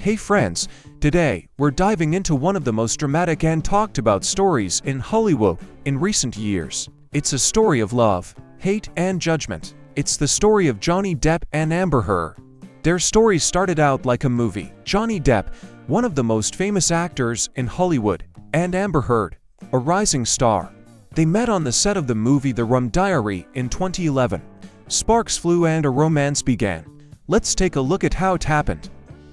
Hey friends, today we're diving into one of the most dramatic and talked about stories in Hollywood in recent years. It's a story of love, hate, and judgment. It's the story of Johnny Depp and Amber Heard. Their story started out like a movie. Johnny Depp, one of the most famous actors in Hollywood, and Amber Heard, a rising star. They met on the set of the movie The Rum Diary in 2011. Sparks flew and a romance began. Let's take a look at how it happened.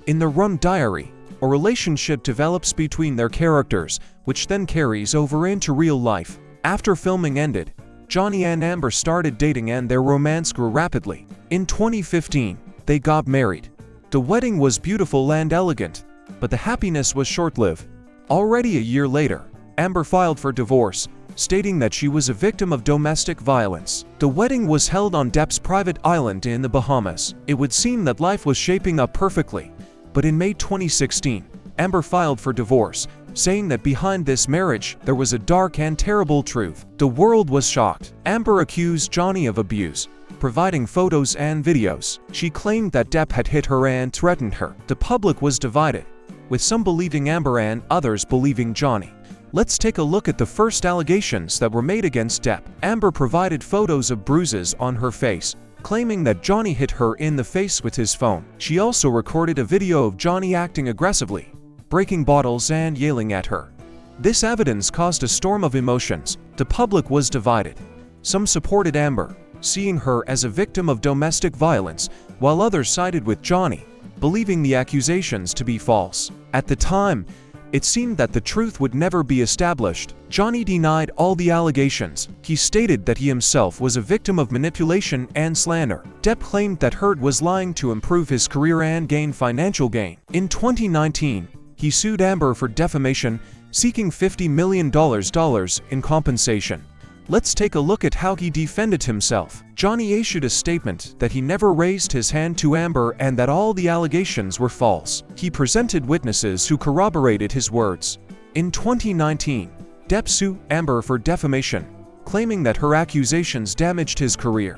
In The Rum Diary, a relationship develops between their characters, which then carries over into real life. After filming ended, Johnny and Amber started dating and their romance grew rapidly. In 2015, they got married. The wedding was beautiful and elegant, but the happiness was short-lived. Already a year later, Amber filed for divorce, stating that she was a victim of domestic violence. The wedding was held on Depp's private island in the Bahamas. It would seem that life was shaping up perfectly. But in May 2016, Amber filed for divorce, saying that behind this marriage there was a dark and terrible truth. The world was shocked. Amber accused Johnny of abuse, providing photos and videos. She claimed that Depp had hit her and threatened her. The public was divided, with some believing Amber and others believing Johnny. Let's take a look at the first allegations that were made against Depp. Amber provided photos of bruises on her face, claiming that Johnny hit her in the face with his phone. She also recorded a video of Johnny acting aggressively, breaking bottles and yelling at her. This evidence caused a storm of emotions. The public was divided. Some supported Amber, seeing her as a victim of domestic violence, while others sided with Johnny, believing the accusations to be false. At the time, it seemed that the truth would never be established. Johnny denied all the allegations. He stated that he himself was a victim of manipulation and slander. Depp claimed that Heard was lying to improve his career and gain financial gain. In 2019, he sued Amber for defamation, seeking $50 million in compensation. Let's take a look at how he defended himself. Johnny issued a statement that he never raised his hand to Amber and that all the allegations were false. He presented witnesses who corroborated his words. In 2019, Depp sued Amber for defamation, claiming that her accusations damaged his career.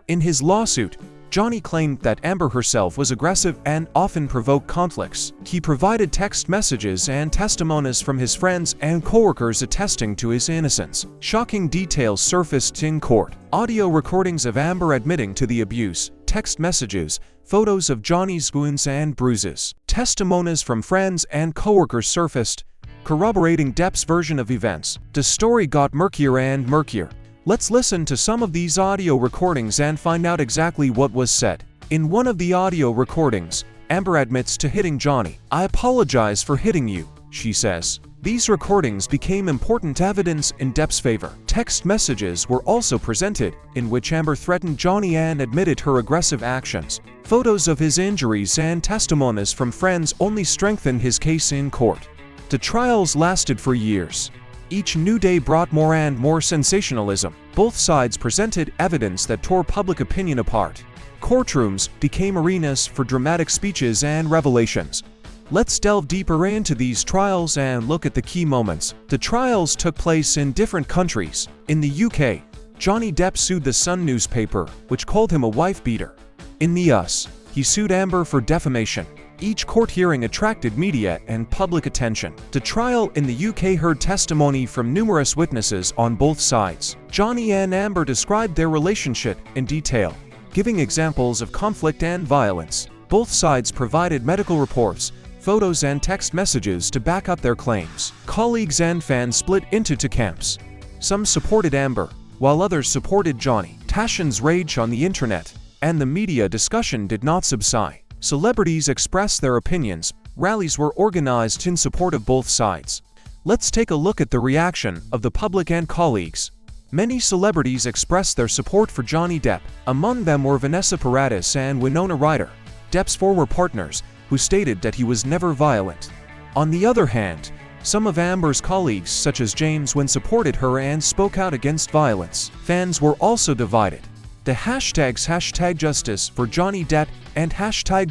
In his lawsuit, Johnny claimed that Amber herself was aggressive and often provoked conflicts. He provided text messages and testimonies from his friends and coworkers attesting to his innocence. Shocking details surfaced in court. Audio recordings of Amber admitting to the abuse, text messages, photos of Johnny's wounds and bruises. Testimonies from friends and coworkers surfaced, corroborating Depp's version of events. The story got murkier and murkier. Let's listen to some of these audio recordings and find out exactly what was said. In one of the audio recordings, Amber admits to hitting Johnny. "I apologize for hitting you," she says. These recordings became important evidence in Depp's favor. Text messages were also presented, in which Amber threatened Johnny and admitted her aggressive actions. Photos of his injuries and testimonies from friends only strengthened his case in court. The trials lasted for years. Each new day brought more and more sensationalism. Both sides presented evidence that tore public opinion apart. Courtrooms became arenas for dramatic speeches and revelations. Let's delve deeper into these trials and look at the key moments. The trials took place in different countries. In the UK, Johnny Depp sued the Sun newspaper, which called him a wife-beater. In the US, he sued Amber for defamation. Each court hearing attracted media and public attention. The trial in the UK heard testimony from numerous witnesses on both sides. Johnny and Amber described their relationship in detail, giving examples of conflict and violence. Both sides provided medical reports, photos and text messages to back up their claims. Colleagues and fans split into two camps. Some supported Amber, while others supported Johnny. Passions raged on the internet, and the media discussion did not subside. Celebrities expressed their opinions. Rallies were organized in support of both sides. Let's take a look at the reaction of the public and colleagues. Many celebrities expressed their support for Johnny Depp. Among them were Vanessa Paradis and Winona Ryder, Depp's former partners, who stated that he was never violent. On the other hand, some of Amber's colleagues, such as James Wan, supported her and spoke out against violence. Fans were also divided. The hashtags #Justice for Johnny Depp and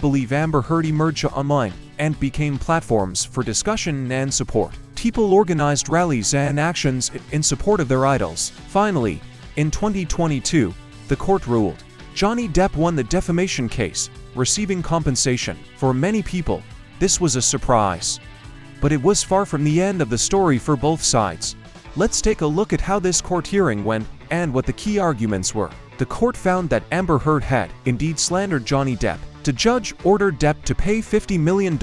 #Believe Amber Heard emerged online and became platforms for discussion and support. People organized rallies and actions in support of their idols. Finally, in 2022, the court ruled. Johnny Depp won the defamation case, receiving compensation. For many people, This was a surprise. But it was far from the end of the story for both sides. Let's take a look at how this court hearing went and what the key arguments were. The court found that Amber Heard had indeed slandered Johnny Depp. The judge ordered Depp to pay $50 million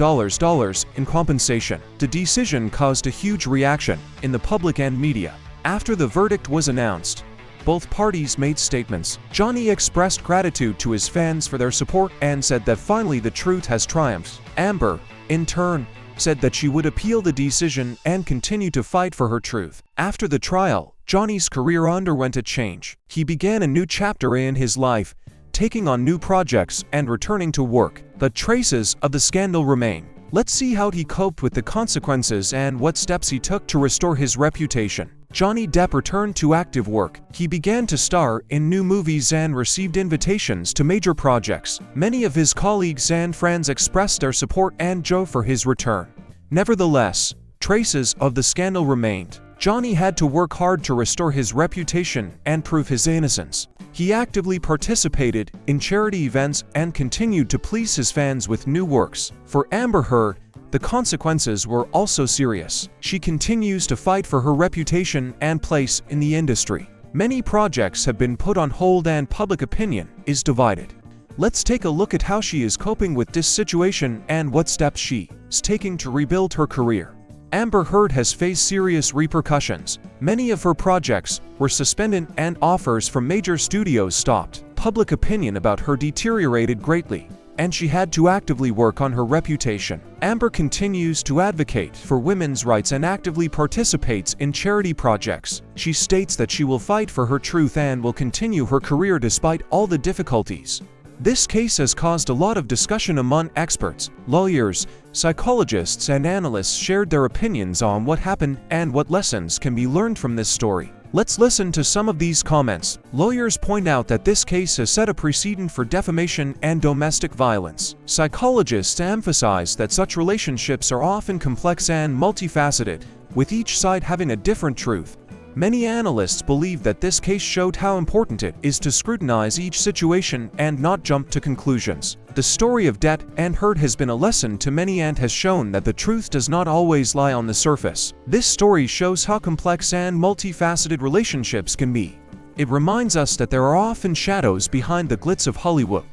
in compensation. The decision caused a huge reaction in the public and media. After the verdict was announced, both parties made statements. Johnny expressed gratitude to his fans for their support and said that finally the truth has triumphed. Amber, in turn, said that she would appeal the decision and continue to fight for her truth. After the trial, Johnny's career underwent a change. He began a new chapter in his life, taking on new projects and returning to work. But traces of the scandal remain. Let's see how he coped with the consequences and what steps he took to restore his reputation. Johnny Depp returned to active work. He began to star in new movies and received invitations to major projects. Many of his colleagues and friends expressed their support and joy for his return. Nevertheless, traces of the scandal remained. Johnny had to work hard to restore his reputation and prove his innocence. He actively participated in charity events and continued to please his fans with new works. For Amber Heard, the consequences were also serious. She continues to fight for her reputation and place in the industry. Many projects have been put on hold and public opinion is divided. Let's take a look at how she is coping with this situation and what steps she is taking to rebuild her career. Amber Heard has faced serious repercussions. Many of her projects were suspended and offers from major studios stopped. Public opinion about her deteriorated greatly, and she had to actively work on her reputation. Amber continues to advocate for women's rights and actively participates in charity projects. She states that she will fight for her truth and will continue her career despite all the difficulties. This case has caused a lot of discussion among experts. Lawyers, psychologists, and analysts shared their opinions on what happened and what lessons can be learned from this story. Let's listen to some of these comments. Lawyers point out that this case has set a precedent for defamation and domestic violence. Psychologists emphasize that such relationships are often complex and multifaceted, with each side having a different truth. Many analysts believe that this case showed how important it is to scrutinize each situation and not jump to conclusions. The story of Depp and Heard has been a lesson to many and has shown that the truth does not always lie on the surface. This story shows how complex and multifaceted relationships can be. It reminds us that there are often shadows behind the glitz of Hollywood.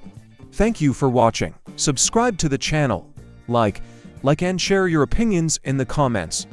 Thank you for watching. Subscribe to the channel, like and share your opinions in the comments.